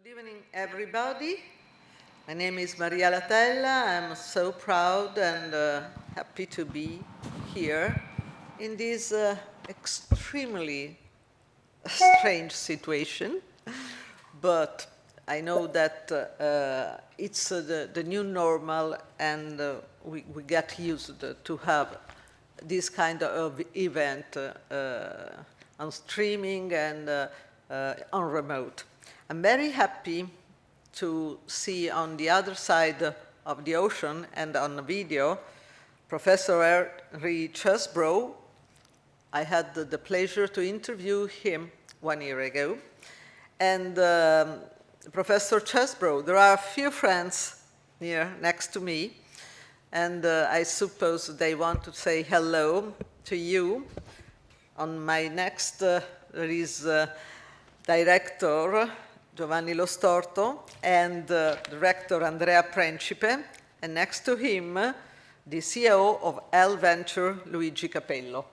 Good evening, everybody. My name is Maria Latella. I'm so proud and happy to be here in this extremely strange situation. But I know that it's the new normal, and we get used to have this kind of event on streaming and on remote. I'm very happy to see on the other side of the ocean and on the video Professor Chesbrough. I had the pleasure to interview him 1 year ago. And Professor Chesbrough, there are a few friends here next to me, and I suppose they want to say hello to you. On my next, there is Director Giovanni Storto and the Rector Andrea Prencipe, and next to him, the CEO of LVenture, Luigi Capello.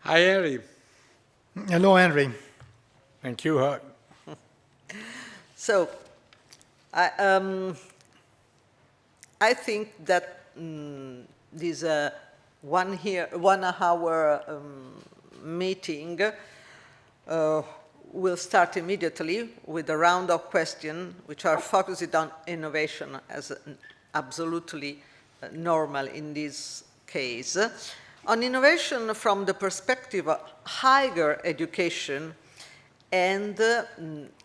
Hi, Henry. Hello, Henry. Thank you. So, I think that this 1 hour meeting will start immediately with a round of questions which are focused on innovation as absolutely normal in this case. On innovation from the perspective of higher education, and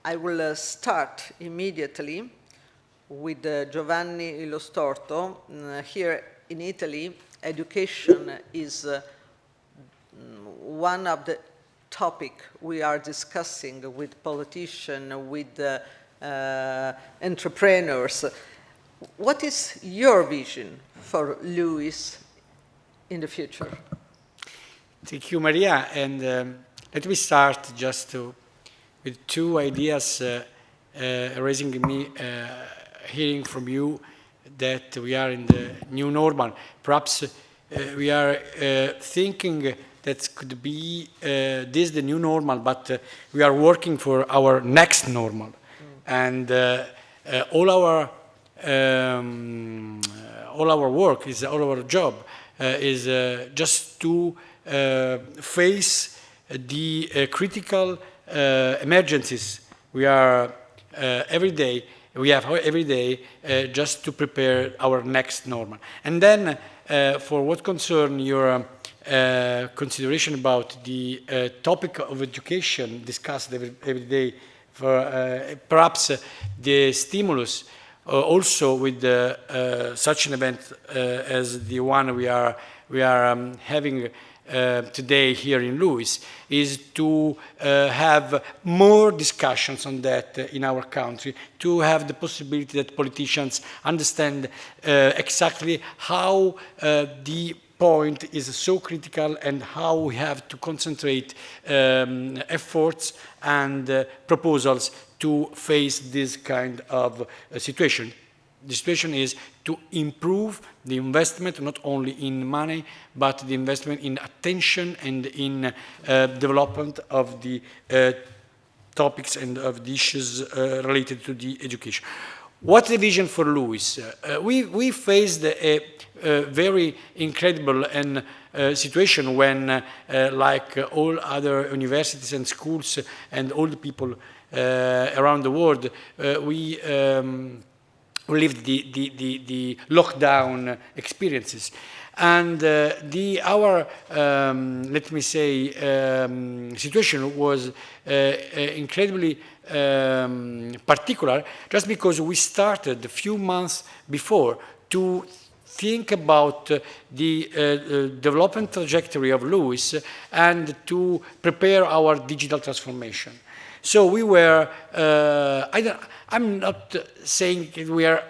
I will start immediately with Giovanni Lo Storto. Here in Italy, education is one of the topic we are discussing with politicians, with entrepreneurs. What is your vision for LUIS in the future? Thank you, Maria. And let me start just with two ideas raising me, hearing from you that we are in the new normal. Perhaps we are thinking that could be this the new normal, but we are working for our next normal. And all our work, all our job is just to face the critical emergencies we are every day. We have every day just to prepare our next normal. And then, for what concerns your consideration about the topic of education discussed every day, for perhaps the stimulus also with such an event as the one we are having today here in LUIS, is to have more discussions on that in our country, to have the possibility that politicians understand exactly how the point is so critical and how we have to concentrate efforts and proposals to face this kind of situation. The situation is to improve the investment, not only in money, but the investment in attention and in development of the topics and of the issues related to the education. What's the vision for LUIS? We faced a very incredible and situation when, like all other universities and schools and all the people around the world, we lived the lockdown experiences. And our, let me say, situation was incredibly particular, just because we started a few months before to think about the development trajectory of LUIS and to prepare our digital transformation. So we were, I'm not saying we are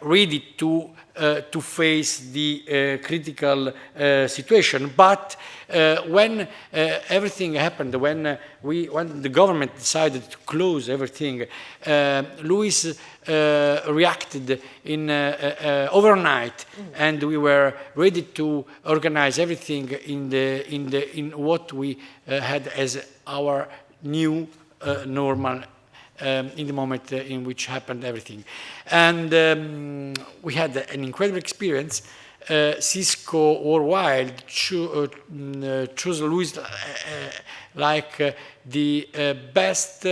ready to face the critical situation, but when everything happened, when the government decided to close everything, LUIS reacted in overnight, and we were ready to organize everything in what we had as our new normal in the moment in which happened everything. And we had an incredible experience. Cisco worldwide chose Luis like the best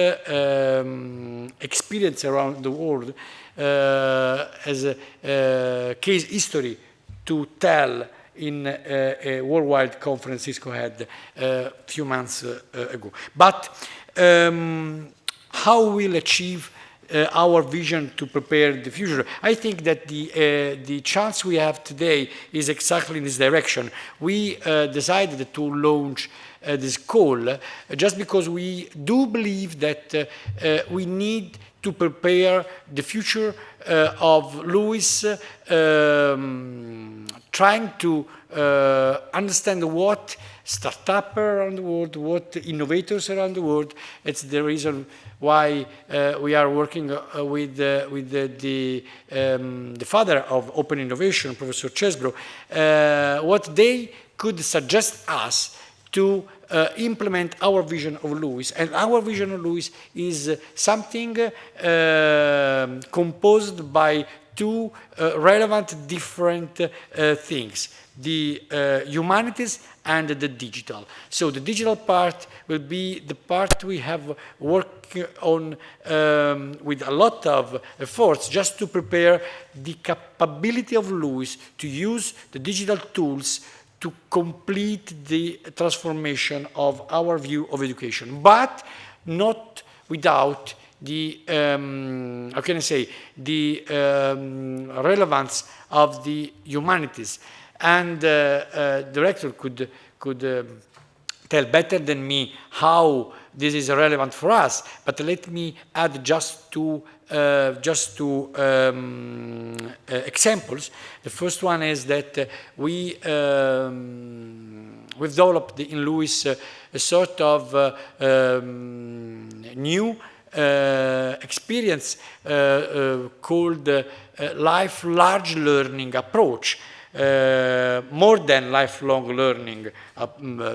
experience around the world as a case history to tell in a worldwide conference Cisco had a few months ago. But how we'll achieve our vision to prepare the future? I think that the chance we have today is exactly in this direction. We decided to launch this call just because we do believe that we need to prepare the future of Luis, trying to understand what startups around the world, what innovators around the world. It's the reason why we are working with the father of open innovation, Professor Chesbrough, what they could suggest us to implement our vision of Luis. And our vision of Luis is something composed by two relevant different things: the humanities and the digital. So the digital part will be the part we have worked on with a lot of efforts just to prepare the capability of Luis to use the digital tools to complete the transformation of our view of education, but not without the, how can I say, the relevance of the humanities. And the Rector could tell better than me how this is relevant for us, but let me add just two examples. The first one is that we've developed in Luis a sort of new experience called life large learning approach. More than lifelong learning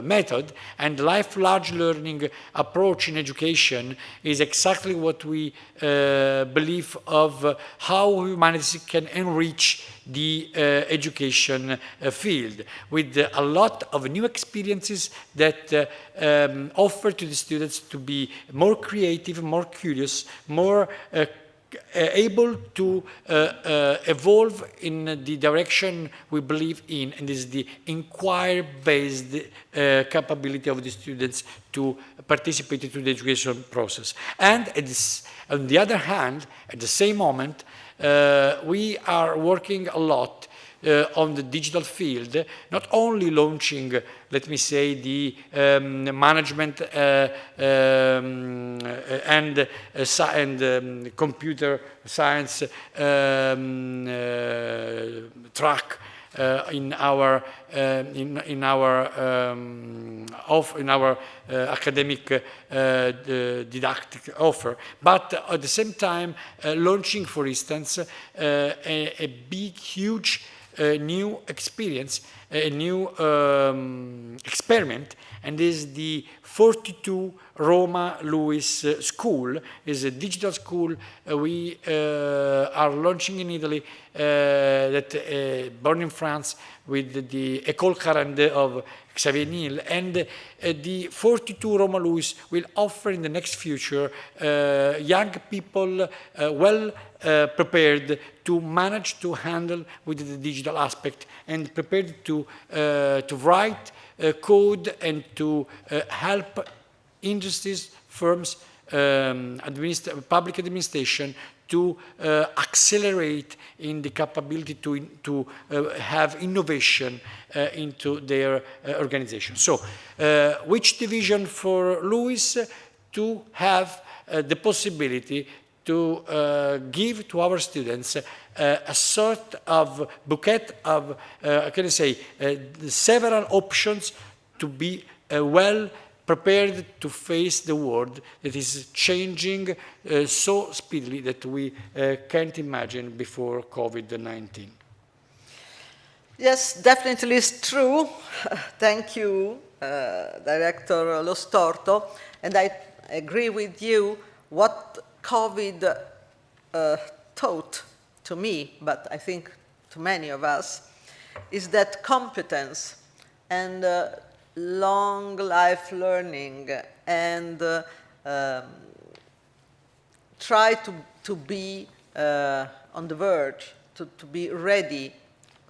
method, and life large learning approach in education is exactly what we believe of how humanity can enrich the education field, with a lot of new experiences that offer to the students to be more creative, more curious, more able to evolve in the direction we believe in, and this is the inquiry-based capability of the students to participate into the education process. And on the other hand, at the same moment, we are working a lot on the digital field, not only launching, let me say, the management and computer science track in our academic didactic offer, but at the same time launching, for instance, a big, huge new experience, a new experiment, and this is the 42 Roma Luis School. Is a digital school we are launching in Italy, that born in France with the École 42 of Xavier Niel, and the 42 Roma Luis will offer in the next future young people well prepared to manage to handle with the digital aspect, and prepared to write code and to help industries, firms, public administration to accelerate in the capability to have innovation into their organization. So, which division for Luis? To have the possibility to give to our students a sort of bouquet of, can I say, several options to be well prepared to face the world that is changing so speedily that we can't imagine before COVID-19. Yes, definitely it's true. Thank you, Director Storto. And I agree with you. What COVID taught to me, but I think to many of us, is that competence and long life learning and try to be on the verge, to be ready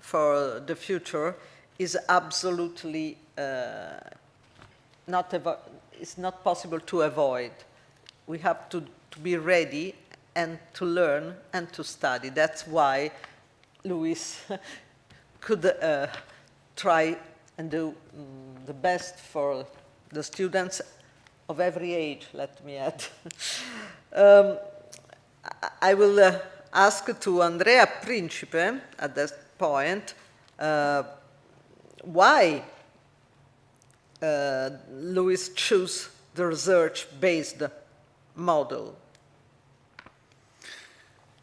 for the future is absolutely it's not possible to avoid. We have to be ready and to learn and to study. That's why Luis could try and do the best for the students of every age, let me add. I will ask to Andrea Prencipe at this point why Luis chose the research-based model.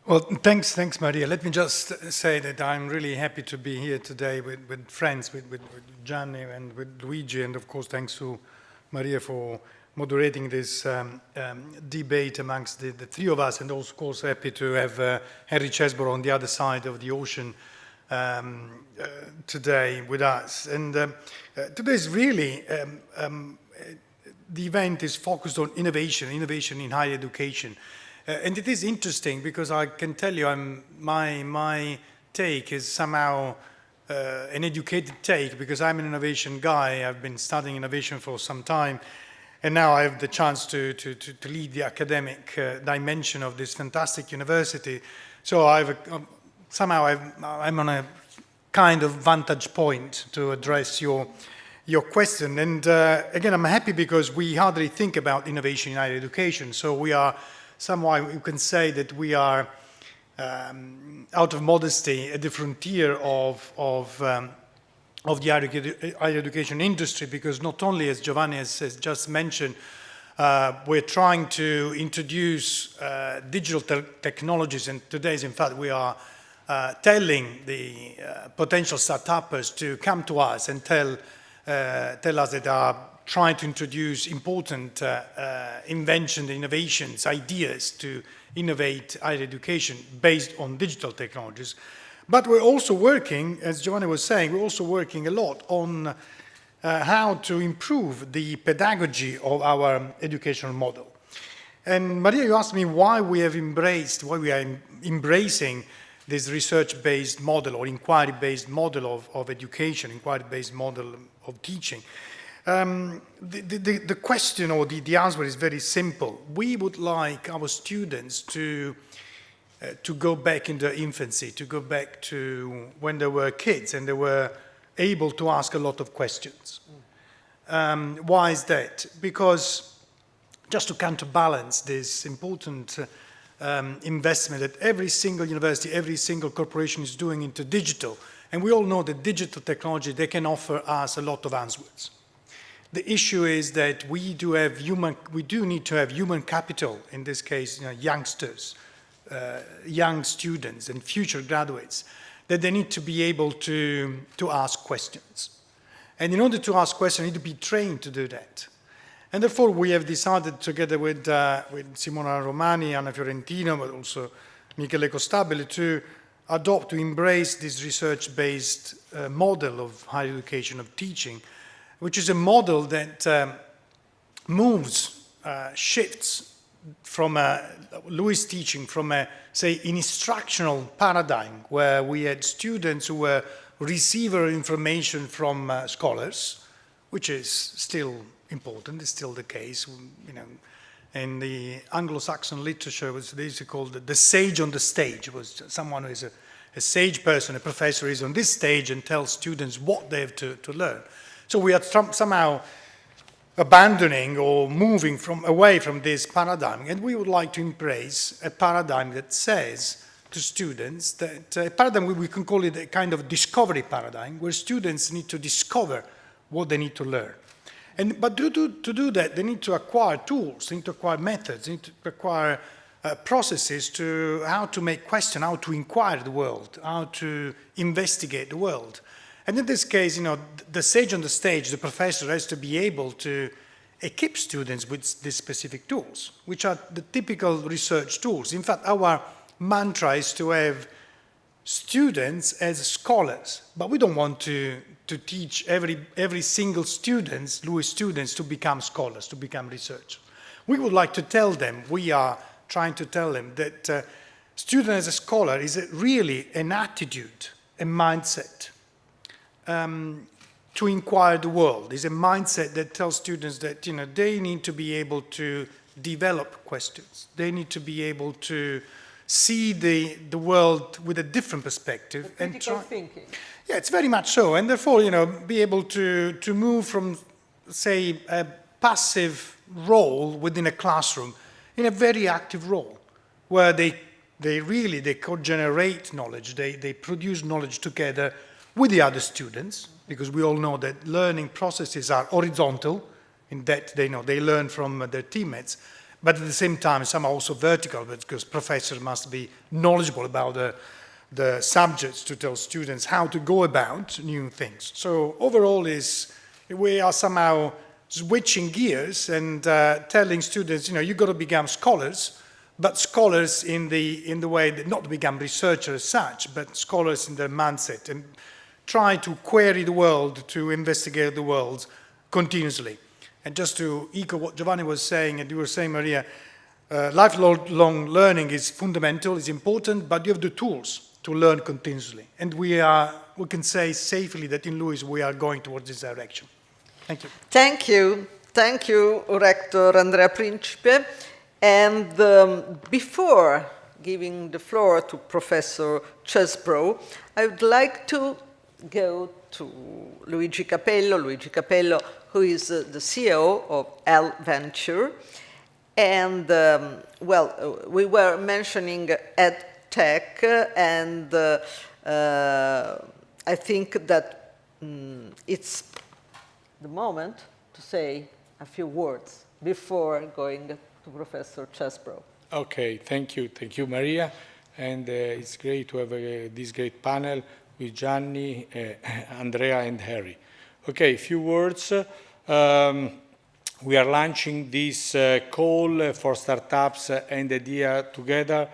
Well, thanks, Maria. Let me just say that I'm really happy to be here today with friends, with Giovanni and with Luigi, and of course thanks to Maria for moderating this debate amongst the three of us, and also, of course, happy to have Henry Chesbrough on the other side of the ocean today with us. And today is really, the event is focused on innovation in higher education. And it is interesting because I can tell you my take is somehow an educated take because I'm an innovation guy. I've been studying innovation for some time. And now I have the chance to lead the academic dimension of this fantastic university. So I'm on a kind of vantage point to address your question. And again, I'm happy because we hardly think about innovation in higher education. So we are somehow, you can say that we are, out of modesty, at the frontier of the higher education industry, because not only, as Giovanni has just mentioned, we're trying to introduce digital technologies, and today, in fact, we are telling the potential start-uppers to come to us and tell us that they are trying to introduce important inventions, innovations, ideas to innovate higher education based on digital technologies. But we're also working, as Giovanni was saying, we're also working a lot on how to improve the pedagogy of our educational model. And Maria, you asked me why we are embracing this research-based model or inquiry-based model of education, inquiry-based model of teaching. The question or the answer is very simple. We would like our students to go back in their infancy, to go back to when they were kids and they were able to ask a lot of questions. Why is that? Because just to counterbalance this important investment that every single university, every single corporation is doing into digital, and we all know that digital technology, they can offer us a lot of answers. The issue is that we do need to have human capital, in this case, youngsters, young students and future graduates, that they need to be able to ask questions. And in order to ask questions, they need to be trained to do that. And therefore, we have decided together with Simona Romani, Anna Fiorentino, but also Michele Costabile, to embrace this research-based model of higher education, of teaching, which is a model that shifts from Luis' teaching from an instructional paradigm where we had students who were receiver information from scholars, which is still important, is still the case. In the Anglo-Saxon literature, was basically called the sage on the stage. It was someone who is a sage person, a professor is on this stage and tells students what they have to learn. So we are somehow abandoning or moving away from this paradigm, and we would like to embrace a paradigm that says to students that a paradigm we can call it a kind of discovery paradigm, where students need to discover what they need to learn. But to do that, they need to acquire tools, they need to acquire methods, they need to acquire processes to how to make questions, how to inquire the world, how to investigate the world. And in this case, the sage on the stage, the professor, has to be able to equip students with these specific tools, which are the typical research tools. In fact, our mantra is to have students as scholars, but we don't want to teach every single LUI students to become scholars, to become researchers. We would like to tell them, we are trying to tell them that student as a scholar is really an attitude, a mindset to inquire the world. It's a mindset that tells students that they need to be able to develop questions. They need to be able to see the world with a different perspective. Critical thinking. Yeah, it's very much so. And therefore, be able to move from, say, a passive role within a classroom in a very active role, where they co-generate knowledge, they produce knowledge together with the other students, because we all know that learning processes are horizontal, in that they learn from their teammates, but at the same time some are also vertical, because professors must be knowledgeable about the subjects to tell students how to go about new things. So overall we are somehow switching gears and telling students, you've got to become scholars, but scholars in the way that not to become researchers as such, but scholars in their mindset, and try to query the world, to investigate the world continuously. And just to echo what Giovanni was saying, and you were saying, Maria, lifelong learning is fundamental, is important, but you have the tools to learn continuously. And we can say safely that in LUIS we are going towards this direction. Thank you. Thank you. Thank you, Rector Andrea Prencipe. And before giving the floor to Professor Chesbrough, I would like to go to Luigi Capello. Luigi Capello, who is the CEO of LVenture. And, we were mentioning EdTech, and I think that it's the moment to say a few words before going to Professor Chesbrough. Okay, thank you, Maria. And it's great to have this great panel with Gianni, Andrea, and Harry. Okay, a few words. We are launching this call for startups and idea together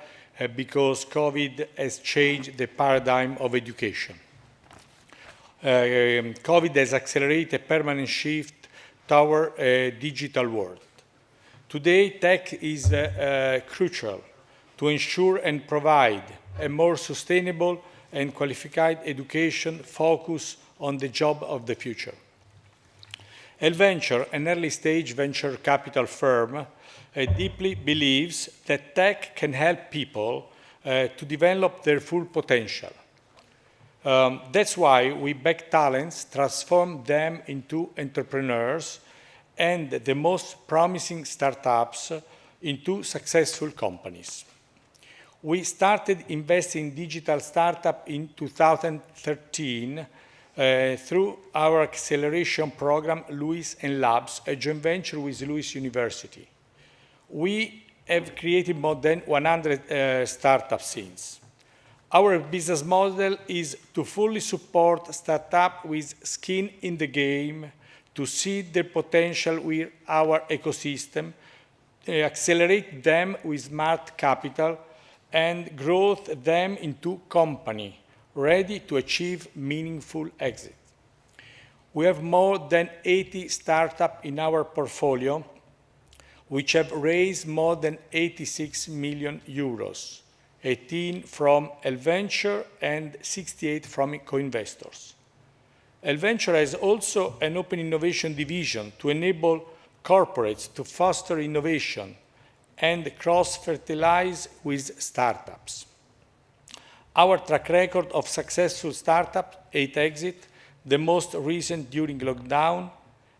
because COVID has changed the paradigm of education. COVID has accelerated a permanent shift toward a digital world. Today, tech is crucial to ensure and provide a more sustainable and qualified education focused on the job of the future. LVenture, an early-stage venture capital firm, deeply believes that tech can help people to develop their full potential. That's why we back talents, transform them into entrepreneurs, and the most promising startups into successful companies. We started investing in digital startup in 2013 through our acceleration program, LUIS and Labs, a joint venture with LUIS University. We have created more than 100 startups since. Our business model is to fully support startups with skin in the game, to seed their potential with our ecosystem, accelerate them with smart capital, and growth them into company ready to achieve meaningful exit. We have more than 80 startups in our portfolio, which have raised more than 86 million euros, 18 from LVenture and 68 from co-investors. LVenture has also an open innovation division to enable corporates to foster innovation and cross-fertilize with startups. Our track record of successful startups, 8 exits, the most recent during lockdown,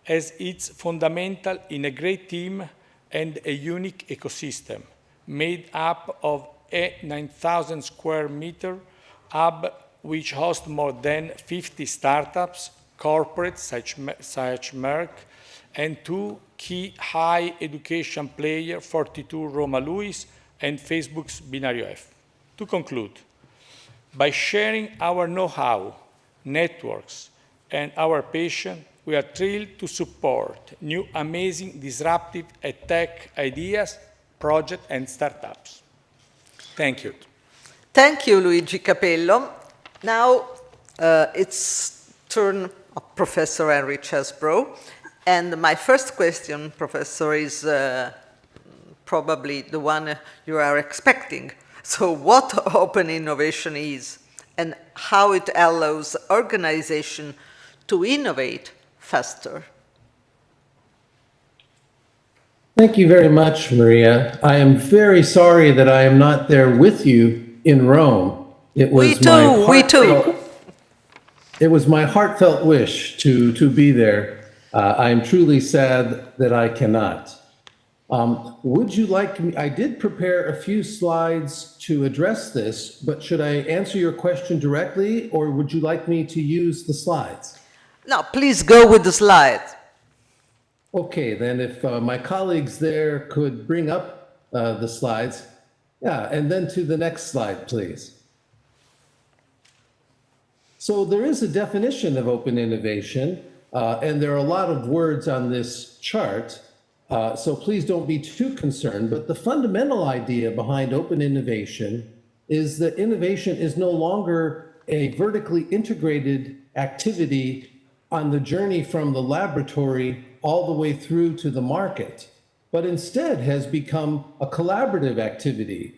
has its fundamental in a great team and a unique ecosystem made up of a 9,000 square meter hub which hosts more than 50 startups, corporates such Merck, and 2 key high education players, 42 Roma LUIS and Facebook's Binario F. To conclude, by sharing our know-how, networks, and our passion, we are thrilled to support new, amazing, disruptive tech ideas, projects, and startups. Thank you. Thank you, Luigi Capello. Now it's turn of Professor Henry Chesbrough. And my first question, Professor, is probably the one you are expecting. So what open innovation is and how it allows organization to innovate faster. Thank you very much, Maria. I am very sorry that I am not there with you in Rome. It was We too. It was my heartfelt wish to be there. I am truly sad that I cannot. Would you like me? I did prepare a few slides to address this, but should I answer your question directly, or would you like me to use the slides? No, please go with the slides. Okay, then if my colleagues there could bring up the slides. Yeah, and then to the next slide, please. So there is a definition of open innovation, and there are a lot of words on this chart. So please don't be too concerned, but the fundamental idea behind open innovation is that innovation is no longer a vertically integrated activity on the journey from the laboratory all the way through to the market, but instead has become a collaborative activity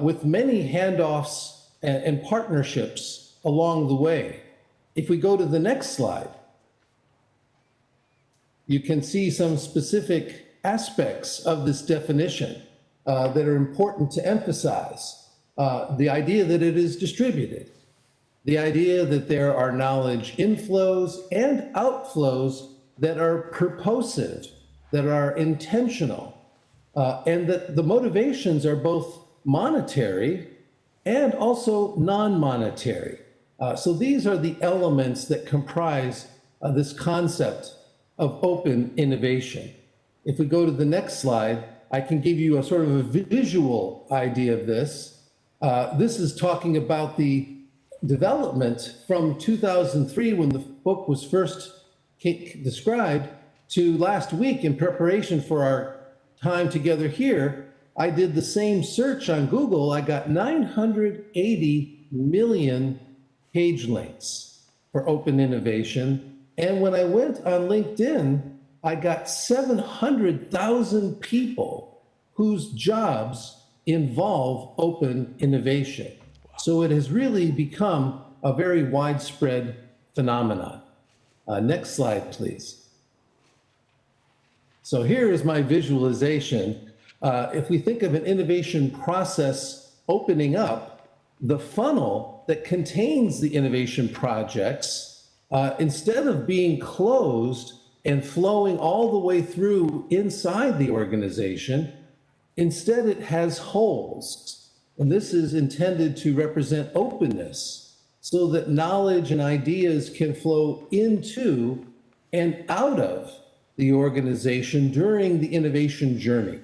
with many handoffs and partnerships along the way. If we go to the next slide, you can see some specific aspects of this definition that are important to emphasize. The idea that it is distributed, the idea that there are knowledge inflows and outflows that are purposive, that are intentional, and that the motivations are both monetary and also non-monetary. So these are the elements that comprise this concept of open innovation. If we go to the next slide, I can give you a sort of a visual idea of this. This is talking about the development from 2003 when the book was first described to last week in preparation for our time together here. I did the same search on Google. I got 980 million page links for open innovation. And when I went on LinkedIn, I got 700,000 people whose jobs involve open innovation. So it has really become a very widespread phenomenon. Next slide, please. So here is my visualization. If we think of an innovation process opening up, the funnel that contains the innovation projects, instead of being closed and flowing all the way through inside the organization, instead it has holes. And this is intended to represent openness so that knowledge and ideas can flow into and out of the organization during the innovation journey.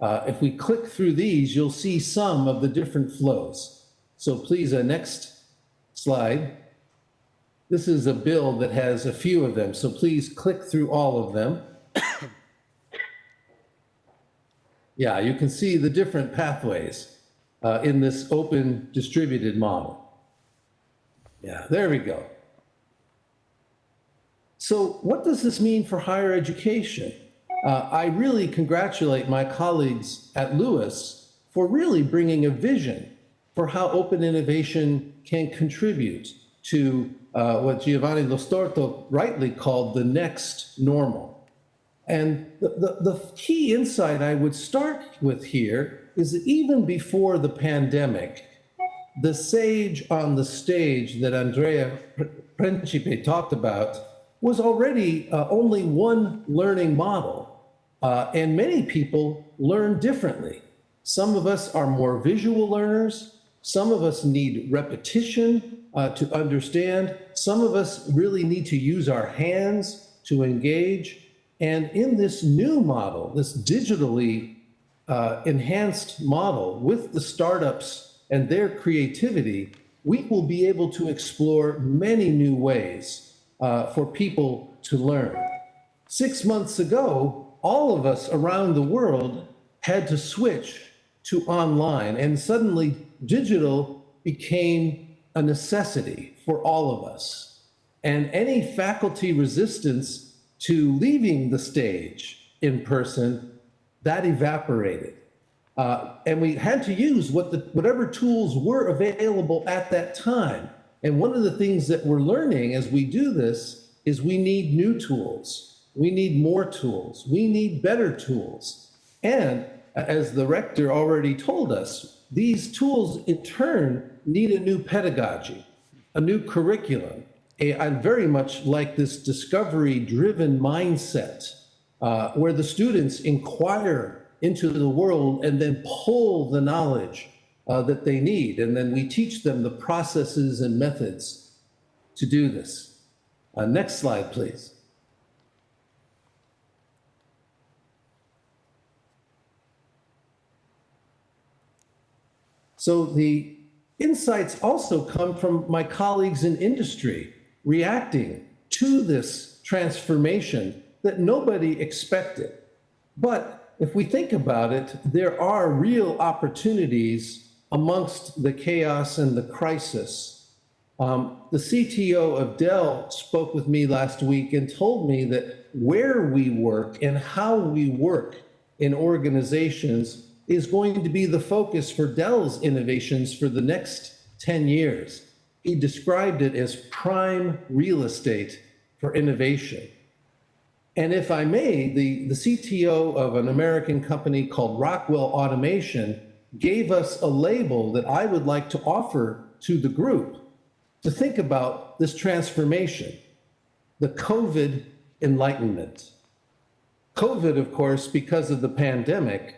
If we click through these, you'll see some of the different flows. So please, next slide. This is a build that has a few of them, so please click through all of them. Yeah, you can see the different pathways in this open distributed model. Yeah, there we go. So what does this mean for higher education? I really congratulate my colleagues at Lewis for really bringing a vision for how open innovation can contribute to what Giovanni Storto rightly called the next normal. And the key insight I would start with here is that even before the pandemic, the sage on the stage that Andrea Prencipe talked about was already only one learning model. And many people learn differently. Some of us are more visual learners. Some of us need repetition to understand. Some of us really need to use our hands to engage. And in this new model, this digitally enhanced model with the startups and their creativity, we will be able to explore many new ways for people to learn. 6 months ago, all of us around the world had to switch to online, and suddenly digital became a necessity for all of us. And any faculty resistance to leaving the stage in person, that evaporated. And we had to use whatever tools were available at that time. And one of the things that we're learning as we do this is we need new tools. We need more tools. We need better tools. And as the rector already told us, these tools in turn need a new pedagogy, a new curriculum. I very much like this discovery-driven mindset where the students inquire into the world and then pull the knowledge that they need. And then we teach them the processes and methods to do this. Next slide, please. So the insights also come from my colleagues in industry reacting to this transformation that nobody expected. But if we think about it, there are real opportunities amongst the chaos and the crisis. The CTO of Dell spoke with me last week and told me that where we work and how we work in organizations is going to be the focus for Dell's innovations for the next 10 years. He described it as prime real estate for innovation. And if I may, the CTO of an American company called Rockwell Automation gave us a label that I would like to offer to the group to think about this transformation, the COVID enlightenment. COVID, of course, because of the pandemic,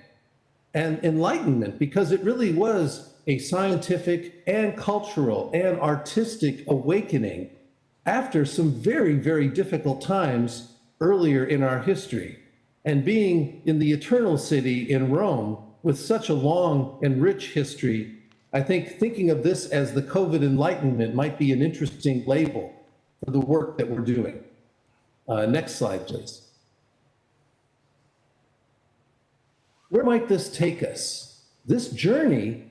and enlightenment, because it really was a scientific and cultural and artistic awakening after some very, very difficult times earlier in our history. And being in the Eternal City in Rome with such a long and rich history, I think thinking of this as the COVID enlightenment might be an interesting label for the work that we're doing. Next slide, please. Where might this take us? This journey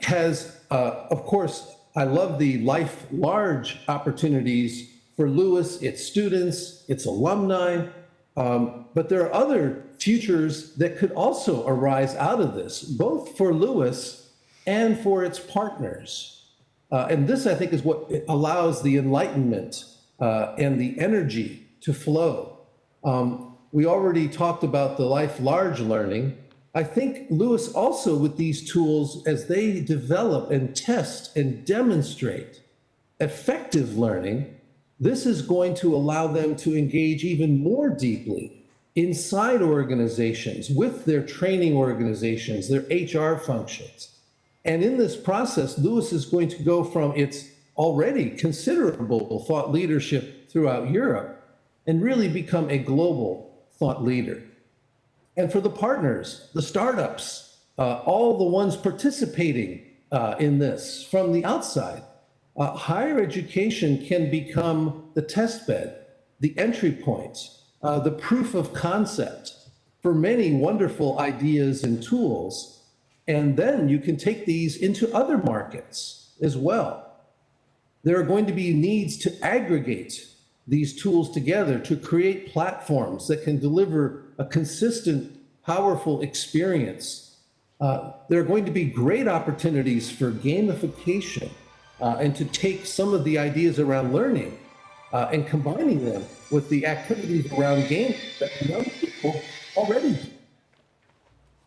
has, of course, I love the life large opportunities for Lewis, its students, its alumni, but there are other futures that could also arise out of this, both for Lewis and for its partners. And this, I think, is what allows the enlightenment and the energy to flow. We already talked about the life large learning. I think Lewis also, with these tools, as they develop and test and demonstrate effective learning, this is going to allow them to engage even more deeply inside organizations, with their training organizations, their HR functions. And in this process, Lewis is going to go from its already considerable thought leadership throughout Europe and really become a global thought leader. And for the partners, the startups, all the ones participating in this from the outside, higher education can become the test bed, the entry point, the proof of concept for many wonderful ideas and tools. And then you can take these into other markets as well. There are going to be needs to aggregate these tools together to create platforms that can deliver a consistent, powerful experience. There are going to be great opportunities for gamification and to take some of the ideas around learning and combining them with the activities around games that young people already do.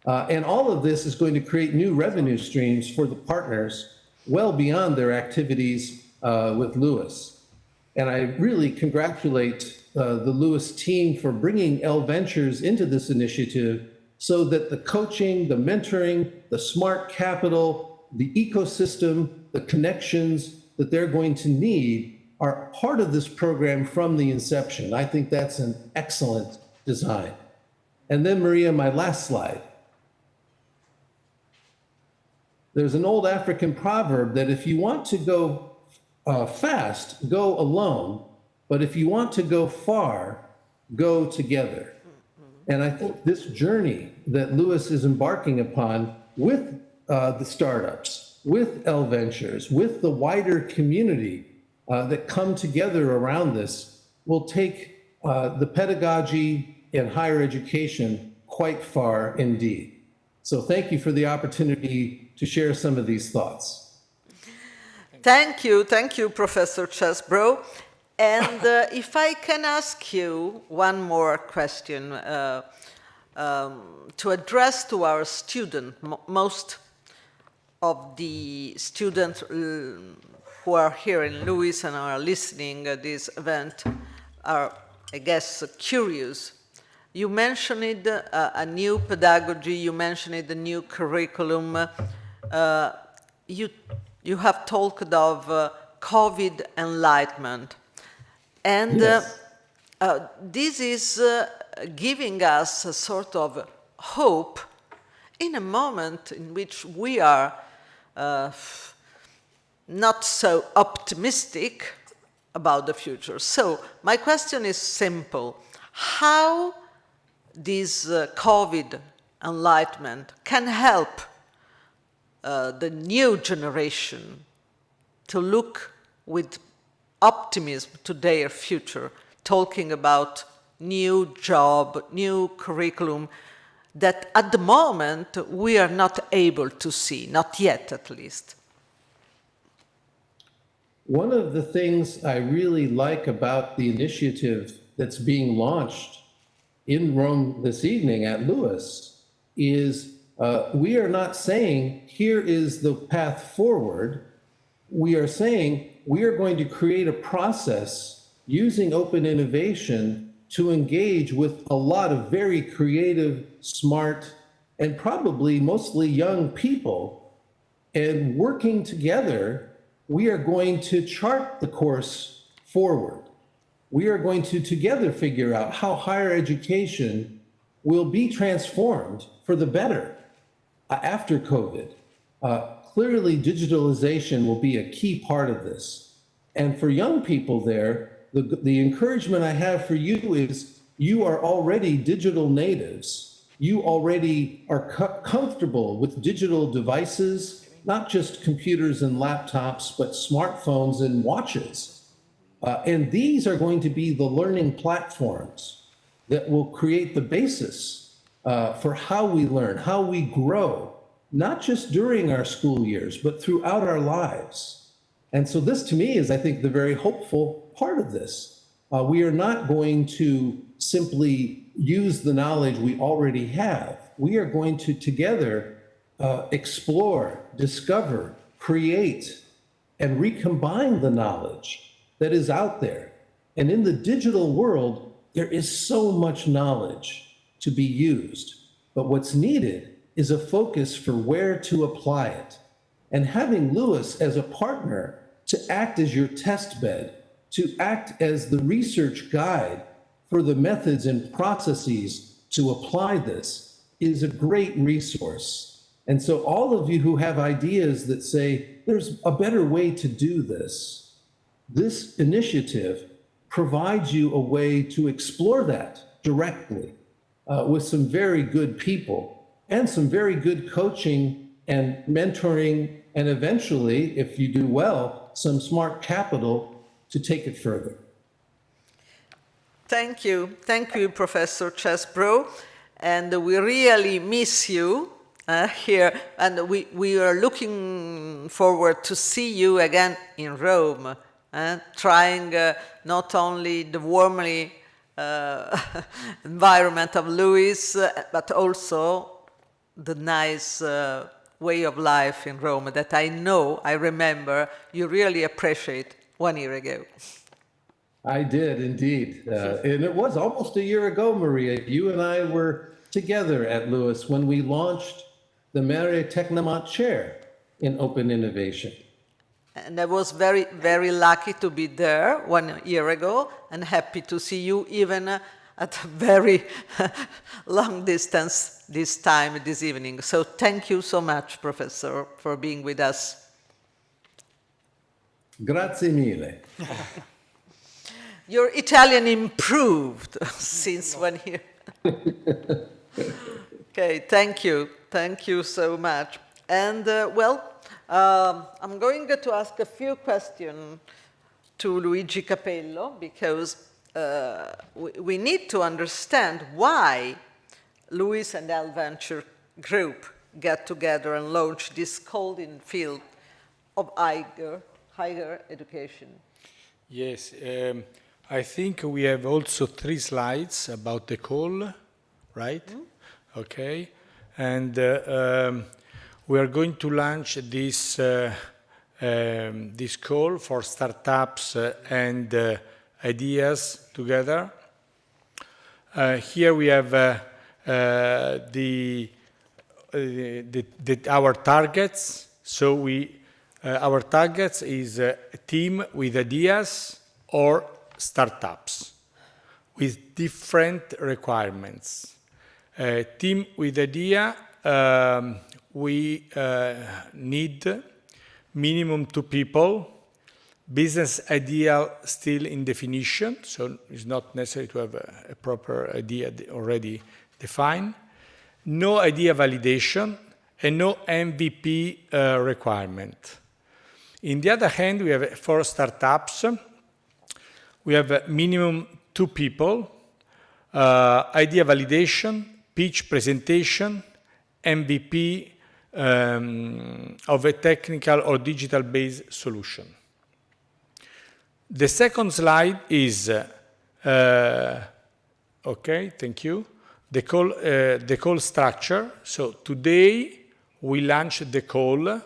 And all of this is going to create new revenue streams for the partners well beyond their activities with Lewis. And I really congratulate the Lewis team for bringing LVentures into this initiative so that the coaching, the mentoring, the smart capital, the ecosystem, the connections that they're going to need are part of this program from the inception. I think that's an excellent design. And then, Maria, my last slide. There's an old African proverb that if you want to go fast, go alone. But if you want to go far, go together. And I think this journey that Lewis is embarking upon with the startups, with LVentures, with the wider community that come together around this will take the pedagogy and higher education quite far indeed. So thank you for the opportunity to share some of these thoughts. Thank you, Professor Chesbrough. And if I can ask you one more question to address to our student, most of the students who are here in Lewis and are listening this event are, I guess, curious. You mentioned a new pedagogy, you mentioned a new curriculum. You have talked of COVID enlightenment. And Yes. this is giving us a sort of hope in a moment in which we are not so optimistic about the future. So my question is simple. How this COVID enlightenment can help the new generation to look with optimism to their future, talking about new job, new curriculum that at the moment we are not able to see, not yet at least. One of the things I really like about the initiative that's being launched in Rome this evening at Lewis is we are not saying here is the path forward. We are saying we are going to create a process using open innovation to engage with a lot of very creative, smart, and probably mostly young people. And working together, we are going to chart the course forward. We are going to together figure out how higher education will be transformed for the better after COVID. Clearly, digitalization will be a key part of this. And for young people there, the encouragement I have for you is you are already digital natives. You already are comfortable with digital devices, not just computers and laptops, but smartphones and watches. And these are going to be the learning platforms that will create the basis for how we learn, how we grow, not just during our school years, but throughout our lives. And so this to me is, I think, the very hopeful part of this. We are not going to simply use the knowledge we already have. We are going to together explore, discover, create, and recombine the knowledge that is out there. And in the digital world, there is so much knowledge to be used. But what's needed is a focus for where to apply it. And having Lewis as a partner to act as your test bed, to act as the research guide for the methods and processes to apply this is a great resource. And so all of you who have ideas that say there's a better way to do this, this initiative provides you a way to explore that directly with some very good people and some very good coaching and mentoring, and eventually, if you do well, some smart capital to take it further. Thank you, Professor Chesbrough, and we really miss you here, and we are looking forward to see you again in Rome, trying not only the warmly environment of Lewis, but also the nice way of life in Rome that I remember you really appreciate 1 year ago. I did indeed. And it was almost a year ago, Maria. You and I were together at Lewis when we launched the Mare Technomont Chair in Open Innovation. And I was very, very lucky to be there 1 year ago and happy to see you even at a very long distance this evening. So thank you so much, Professor, for being with us. Grazie mille. Your Italian improved since when you... Okay, thank you. Thank you so much. And I'm going to ask a few questions to Luigi Capello because we need to understand why Luis and LVenture group get together and launch this golden field of higher education. Yes, I think we have also 3 slides about the call, right? Mm-hmm. Okay, and we are going to launch this this call for startups and ideas together. Here we have our targets. So our targets is a team with ideas or startups with different requirements. Team with idea, we need minimum 2 people. Business idea still in definition, so it's not necessary to have a proper idea already defined. No idea validation and no MVP requirement. In the other hand, we have for startups, we have a minimum 2 people, idea validation, pitch presentation, MVP of a technical or digital-based solution. The second slide is, okay, thank you, the call structure. So today we launch the call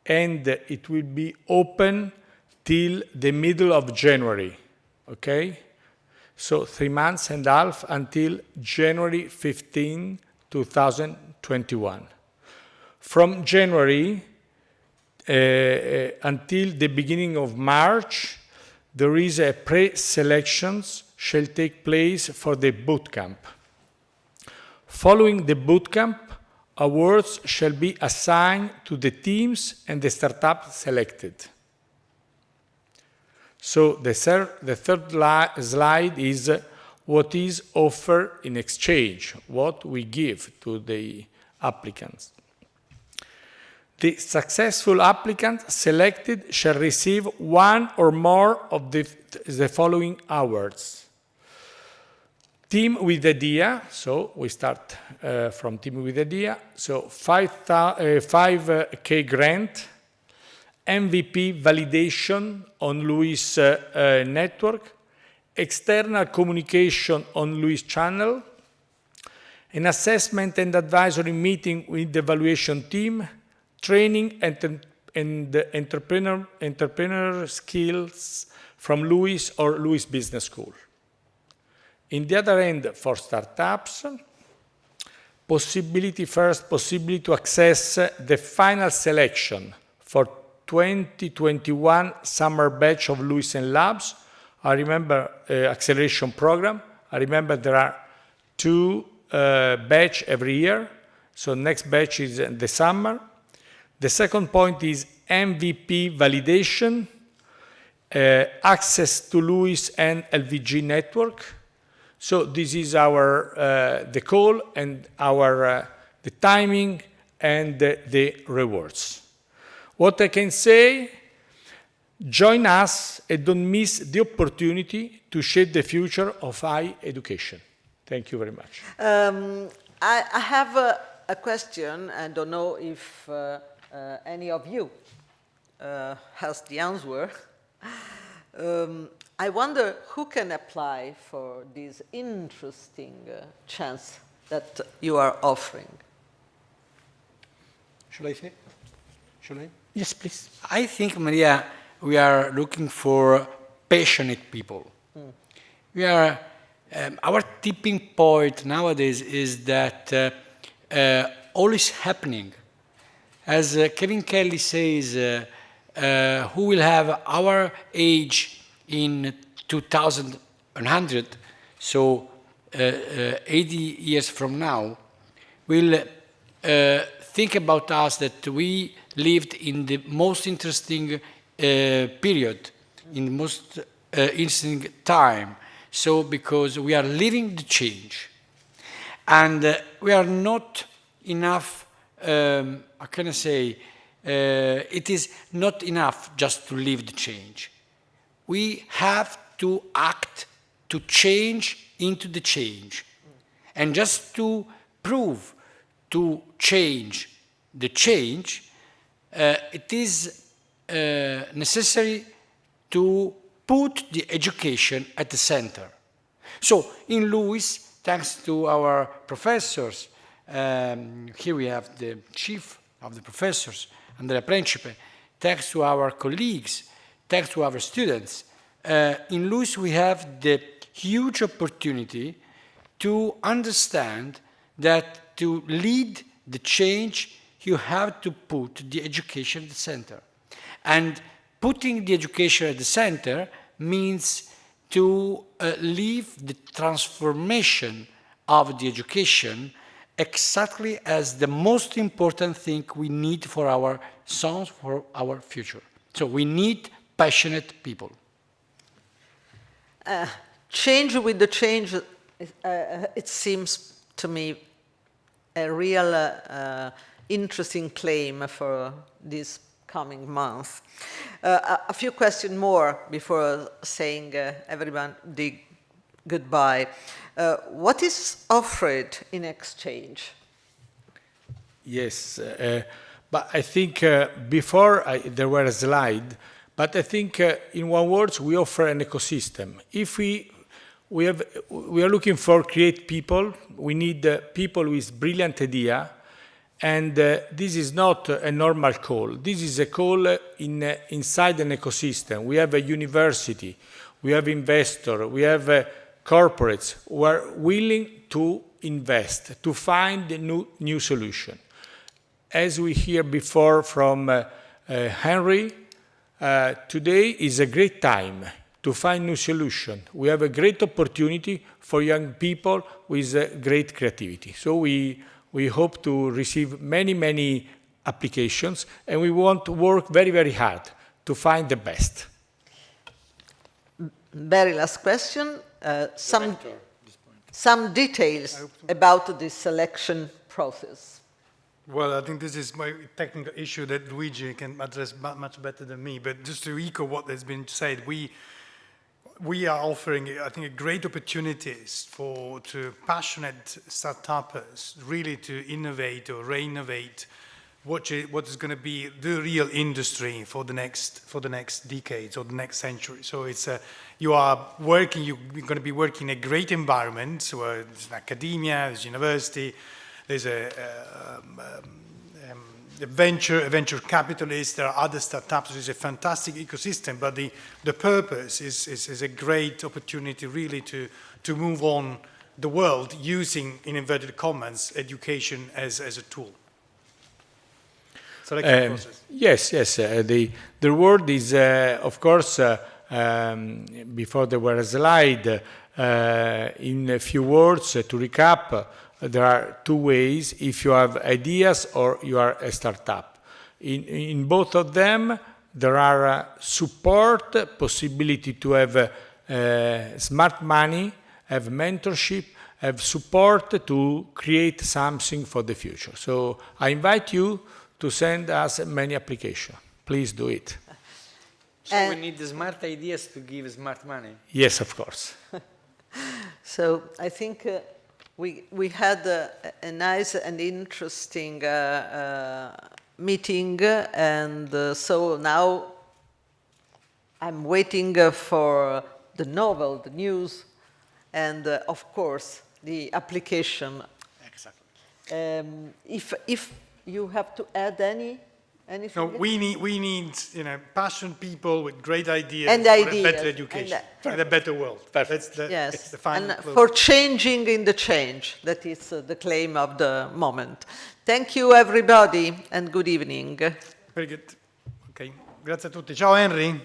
and it will be open till the middle of January, okay? So 3 months and a half until January 15, 2021. From January until the beginning of March, there is a pre-selections shall take place for the bootcamp. Following the bootcamp, awards shall be assigned to the teams and the startups selected. So the third slide is what is offered in exchange, what we give to the applicants. The successful applicant selected shall receive 1 or more of the following awards. Team with idea, so we start from team with idea, so 5K grant, MVP validation on Luis network, external communication on Luis channel, an assessment and advisory meeting with the evaluation team, training and entrepreneur skills from Luis or Luis Business School. In the other end, for startups, possibility to access the final selection for 2021 summer batch of Luis and Labs. I remember acceleration program. I remember there are 2 batch every year. So next batch is in the summer. The second point is MVP validation, access to Luis and LVG network. So this is our the call and our the timing and the rewards. What I can say, join us and don't miss the opportunity to shape the future of high education. Thank you very much. I have a question. I don't know if any of you has the answer. I wonder who can apply for this interesting chance that you are offering. Should I say? Should I? Yes, please. I think, Maria, we are looking for passionate people. We are, our tipping point nowadays is that all is happening. As Kevin Kelly says, who will have our age in 2100, so 80 years from now, will think about us that we lived in the most interesting period, in the most interesting time. So because we are living the change, and we are not enough. How can I say? It is not enough just to live the change. We have to act to change into the change. And just to prove to change the change, it is necessary to put the education at the center. So in Lewis, thanks to our professors, here we have the chief of the professors, Andrea Prencipe, thanks to our colleagues, thanks to our students, in Lewis we have the huge opportunity to understand that to lead the change, you have to put the education at the center. And putting the education at the center means to leave the transformation of the education exactly as the most important thing we need for our sons, for our future. So we need passionate people. Change with the change, it seems to me a real interesting claim for this coming month. A few questions more before saying everybody goodbye. What is offered in exchange? Yes, but I think before there were a slide, but I think in one word we offer an ecosystem. If we are looking for create people, we need people with brilliant idea, and this is not a normal call. This is a call inside an ecosystem. We have a university, we have investor, we have corporates who are willing to invest, to find a new solution. As we hear before from Henry, today is a great time to find new solution. We have a great opportunity for young people with great creativity. So we hope to receive many applications, and we want to work very hard to find the best. Very last question. Some details about the selection process. Well, I think this is my technical issue that Luigi can address much better than me. But just to echo what has been said, we are offering, I think, great opportunities to passionate startups really to innovate or re-innovate what is going to be the real industry for the next decades or the next century. So it's you're going to be working in a great environment. So there's academia, there's university. There's a venture capitalist, there are other startups, it's a fantastic ecosystem, but the purpose is a great opportunity really to move on the world using, in inverted commas, education as a tool. Selection process. Yes. The word is, of course, before there were a slide, in a few words, to recap, there are two ways if you have ideas or you are a startup. In both of them, there are support, possibility to have smart money, have mentorship, have support to create something for the future. So I invite you to send us many applications. Please do it. So we need the smart ideas to give smart money. Yes, of course. So I think we had a nice and interesting meeting, and so now I'm waiting for the novel, the news, and of course the application. Exactly. If you have to add anything. No, we need passionate people with great ideas and for ideas, a better education and a better world. Perfect. Yes, the final and close. for changing in the change. That is the claim of the moment. Thank you, everybody, and good evening. Very good. Okay. Grazie a tutti. Ciao, Henry.